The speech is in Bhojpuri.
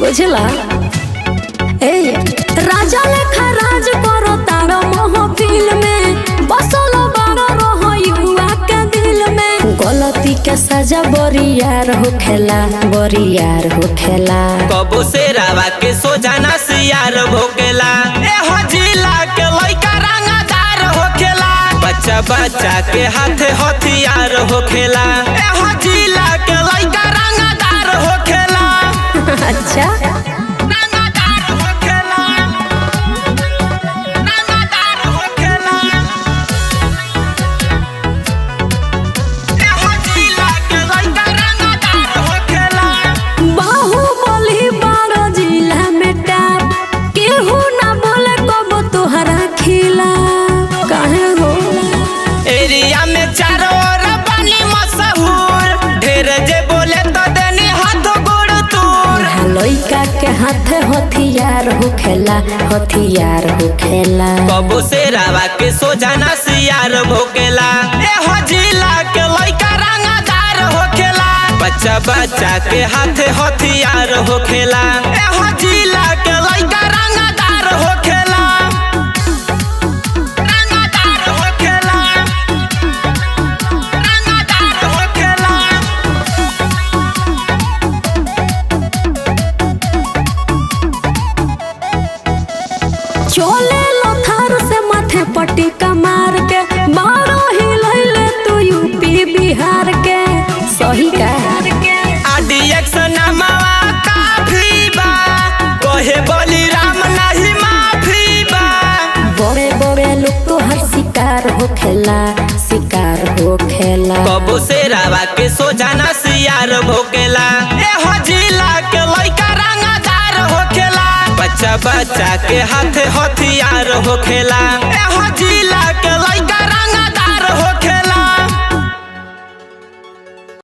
बुझला। ए राजा लेखा राज करो तारा महफिल में, बसल बारा रहो युवा के दिल में। गलती के सजा बरियार होखेला, बरियार होखेला। कबो से रावा के सोजाना सियार भोकेला। ए हजीला के लइका रंगदार होखेला। बच्चा बच्चा के हाथे हथियार होखेला। ए हजीला के लइका रंगदार होखेला। अच्छा रंगदार होखेला, रंगदार होखेला। ए हजीला के लइका रंगदार होखेला। बाहुबली बारो जिला में टाप, केहू ना बोले कबो तोहरा खिला। काहे हो एरिया में चारों ओर बनी मशहूर। ढेर जे बोले तो देनी हाथ गोड़ तोड़। लइका के हाथे हथियार होखेला, हथियार होखेला। कबो से रावा के सोजाना सियार भोकेला। ए हजीला के लइका रंगदार होखेला। बच्चा बच्चा के हाथे हथियार होखेला। ए हजीला के लइका रंगदार होखेला। रंगदार होखेला, रंगदार होखेला। चोले लथार से माथे पट्टी कमार के, मारो हिलैले तू यूपी बिहार के। सही का आरडीएक्शन नमवा काफी बा। कोहे बोली राम नहीं माफी बा। बड़े बड़े लोग तो हर शिकार होखेला, शिकार होखेला। कबो से रावा के सोजाना सियार भोकेला। ए हजीला के लइका रंगदार होखेला। बच्चा बच्चा के हाथे हथियार होखेला। ए हजीला के